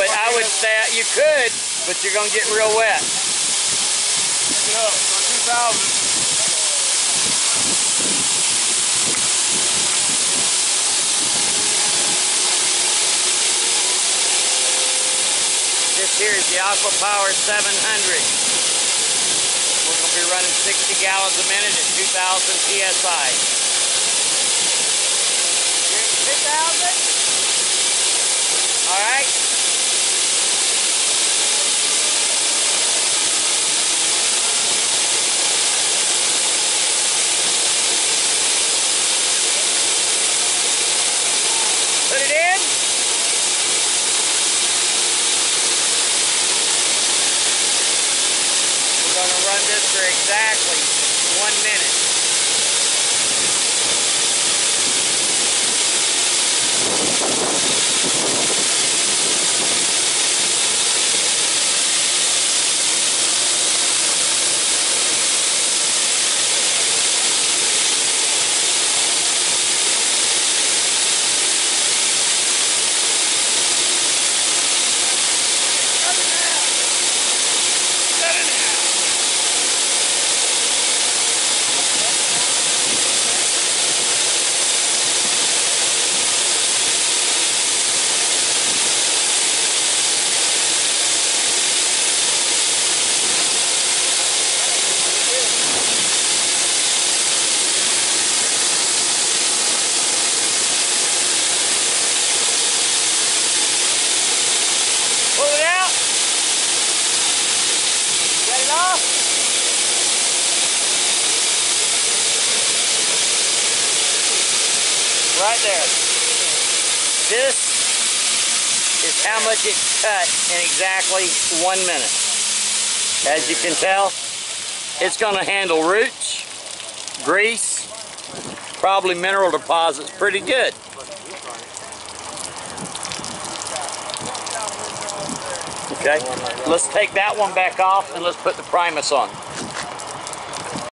I would say you could, but you're gonna get real wet. Pick it up for 2,000. This here is the Aquapower 700. We're going to be running 60 gallons a minute at 2,000 PSI. 2,000? All right. Put it in. We're going to run this for exactly 1 minute. Pull it out. Get it off. Right there. This is how much it cut in exactly 1 minute. As you can tell, it's going to handle roots, grease, probably mineral deposits pretty good. Okay, let's take that one back off and let's put the Primus on.